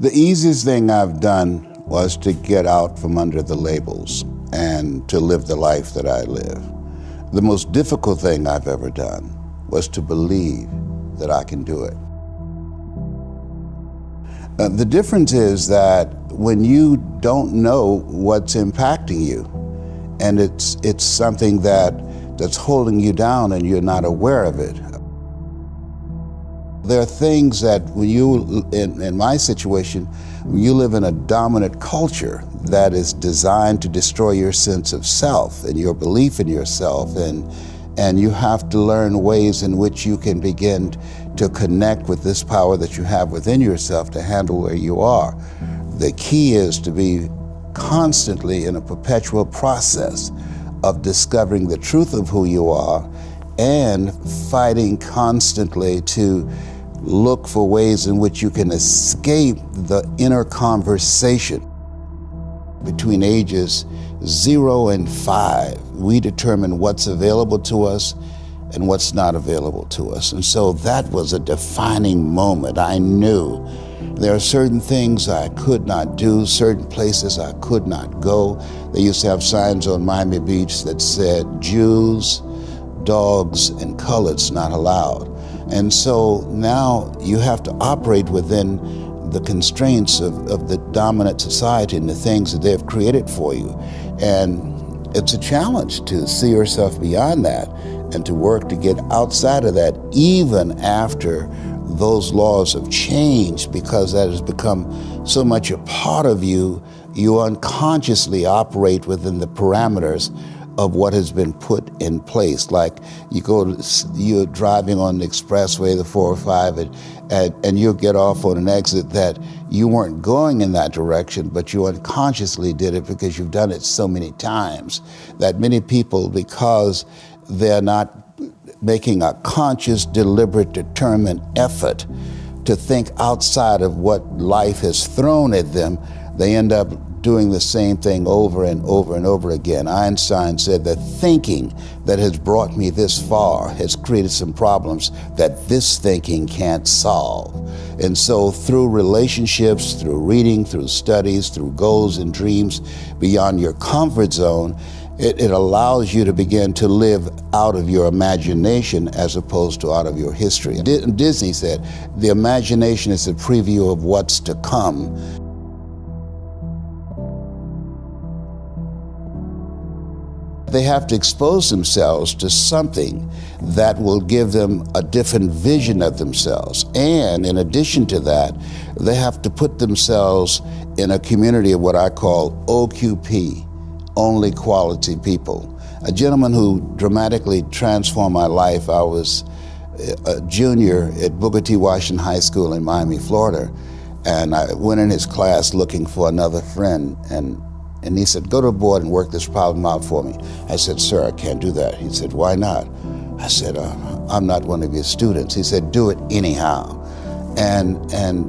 The easiest thing I've done was to get out from under the labels and to live the life that I live. The most difficult thing I've ever done was to believe that I can do it. The difference is that when you don't know what's impacting you, and it's something that's holding you down and you're not aware of it. There are things that when you, in my situation, when you live in a dominant culture that is designed to destroy your sense of self and your belief in yourself, and you have to learn ways in which you can begin to connect with this power that you have within yourself to handle where you are. The key is to be constantly in a perpetual process of discovering the truth of who you are and fighting constantly to look for ways in which you can escape the inner conversation. Between ages 0 and 5, we determine what's available to us and what's not available to us. And so that was a defining moment. I knew there are certain things I could not do, certain places I could not go. They used to have signs on Miami Beach that said, Jews, dogs, and coloreds not allowed. And so now you have to operate within the constraints of the dominant society and the things that they've created for you. And it's a challenge to see yourself beyond that and to work to get outside of that even after those laws have changed, because that has become so much a part of you, you unconsciously operate within the parameters of what has been put in place. Like you're driving on the expressway, the 405, and you'll get off on an exit that you weren't going in that direction, but you unconsciously did it because you've done it so many times that many people, because they're not making a conscious, deliberate, determined effort to think outside of what life has thrown at them, they end up doing the same thing over and over and over again. Einstein said that thinking that has brought me this far has created some problems that this thinking can't solve. And so through relationships, through reading, through studies, through goals and dreams beyond your comfort zone, it allows you to begin to live out of your imagination as opposed to out of your history. Disney said, the imagination is a preview of what's to come. They have to expose themselves to something that will give them a different vision of themselves. And in addition to that, they have to put themselves in a community of what I call OQP, only quality people. A gentleman who dramatically transformed my life, I was a junior at Booker T. Washington High School in Miami, Florida, and I went in his class looking for another friend, and he said, go to the board and work this problem out for me. I said, sir, I can't do that. He said, why not? I said, I'm not one of your students. He said, do it anyhow. And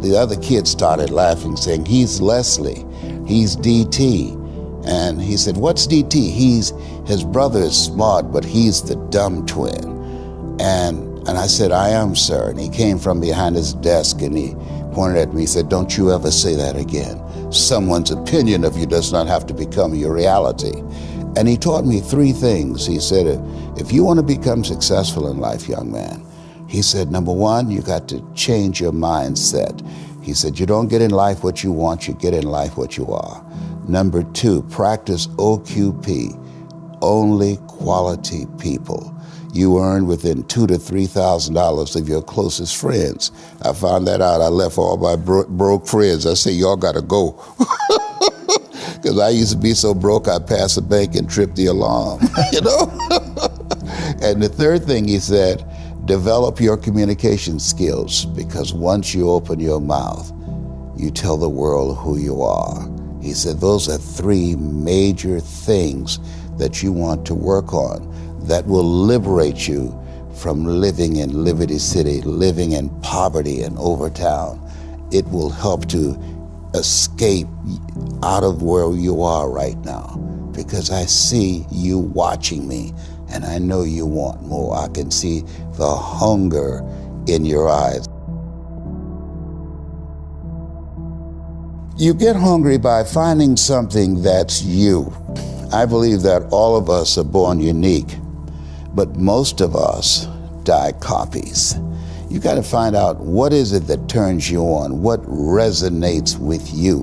the other kids started laughing, saying, he's Leslie, he's DT. And he said, what's DT? His brother is smart, but he's the dumb twin. And I said, I am, sir. And he came from behind his desk and he pointed at me. He said, don't you ever say that again. Someone's opinion of you does not have to become your reality. And he taught me 3 things. He said, if you want to become successful in life, young man, he said, number 1, you got to change your mindset. He said, you don't get in life what you want, you get in life what you are. Number 2, practice OQP, only quality people. You earn within $2,000 to $3,000 of your closest friends. I found that out. I left all my broke friends. I said, y'all gotta go. Because I used to be so broke, I'd pass a bank and trip the alarm, you know? And the 3rd thing he said, develop your communication skills, because once you open your mouth, you tell the world who you are. He said, those are 3 major things that you want to work on that will liberate you from living in Liberty City, living in poverty in Overtown. It will help to escape out of where you are right now, because I see you watching me and I know you want more. I can see the hunger in your eyes. You get hungry by finding something that's you. I believe that all of us are born unique, but most of us die copies. You got to find out what is it that turns you on, what resonates with you.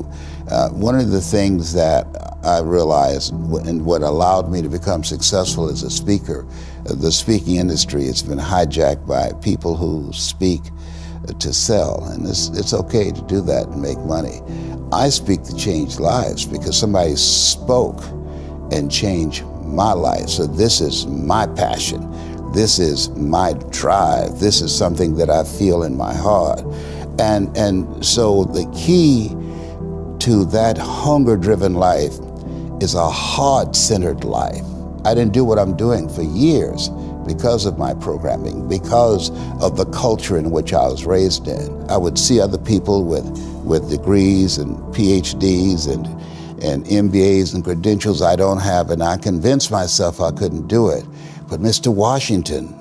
One of the things that I realized and what allowed me to become successful as a speaker, the speaking industry has been hijacked by people who speak to sell, and it's okay to do that and make money. I speak to change lives because somebody spoke and changed my life. So this is my passion. This is my drive. This is something that I feel in my heart. And so the key to that hunger-driven life is a heart-centered life. I didn't do what I'm doing for years because of my programming, because of the culture in which I was raised in. I would see other people with degrees and PhDs and MBAs and credentials I don't have, and I convinced myself I couldn't do it. But Mr. Washington,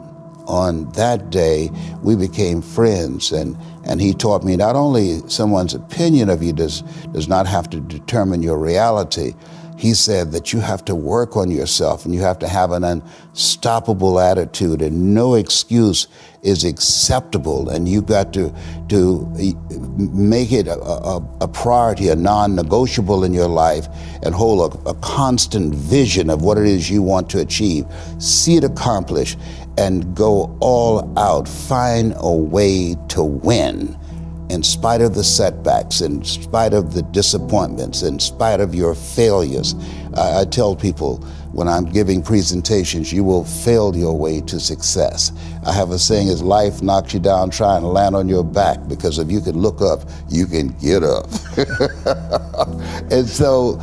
on that day, we became friends, and he taught me not only someone's opinion of you does not have to determine your reality. He said that you have to work on yourself and you have to have an unstoppable attitude, and no excuse is acceptable, and you got to make it a priority, a non-negotiable in your life, and hold a constant vision of what it is you want to achieve. See it accomplished and go all out. Find a way to win. In spite of the setbacks, in spite of the disappointments, in spite of your failures. I tell people when I'm giving presentations, you will fail your way to success. I have a saying, as life knocks you down, try and land on your back, because if you can look up, you can get up. And so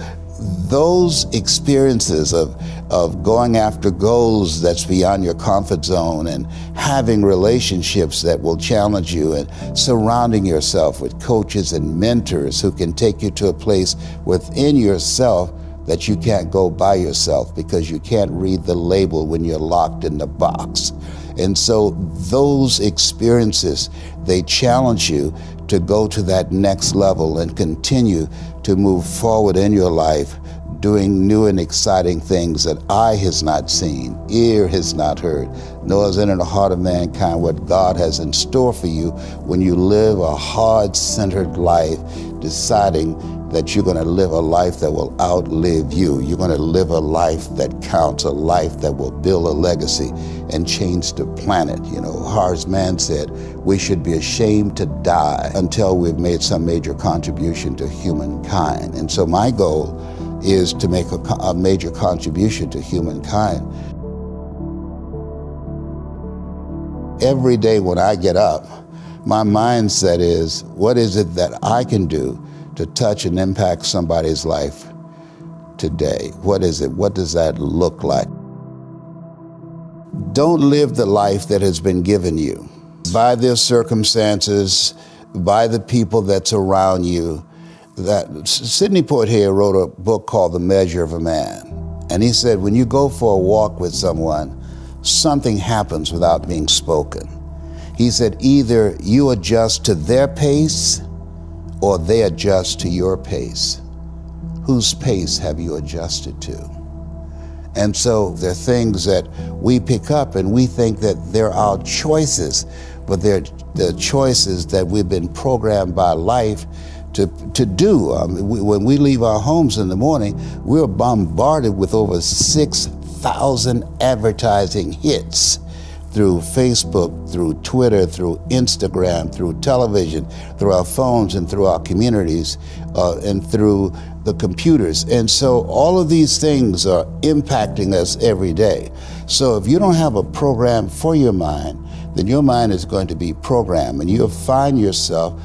those experiences of going after goals that's beyond your comfort zone, and having relationships that will challenge you, and surrounding yourself with coaches and mentors who can take you to a place within yourself that you can't go by yourself, because you can't read the label when you're locked in the box. And so those experiences, they challenge you to go to that next level and continue to move forward in your life, doing new and exciting things that eye has not seen, ear has not heard, nor has entered the heart of mankind what God has in store for you when you live a heart-centered life, deciding that you're going to live a life that will outlive you. You're going to live a life that counts, a life that will build a legacy and change the planet. You know, Horace Mann said, we should be ashamed to die until we've made some major contribution to humankind. And so my goal is to make a major contribution to humankind. Every day when I get up, my mindset is, what is it that I can do to touch and impact somebody's life today? What is it? What does that look like? Don't live the life that has been given you by their circumstances, by the people that's around you. That Sidney Poitier wrote a book called The Measure of a Man. And he said, when you go for a walk with someone, something happens without being spoken. He said, either you adjust to their pace or they adjust to your pace. Whose pace have you adjusted to? And so there are things that we pick up and we think that they're our choices, but they're the choices that we've been programmed by life to do. When we leave our homes in the morning, we're bombarded with over 6,000 advertising hits through Facebook, through Twitter, through Instagram, through television, through our phones and through our communities, and through the computers. And so all of these things are impacting us every day. So if you don't have a program for your mind, then your mind is going to be programmed, and you'll find yourself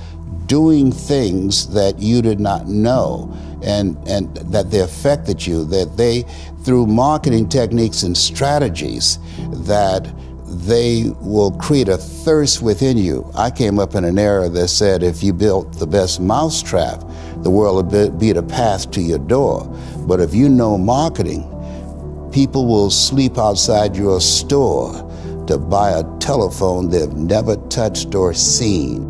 doing things that you did not know, and that they affected you, that they, through marketing techniques and strategies, that they will create a thirst within you. I came up in an era that said if you built the best mousetrap, the world would be the path to your door. But if you know marketing, people will sleep outside your store to buy a telephone they've never touched or seen.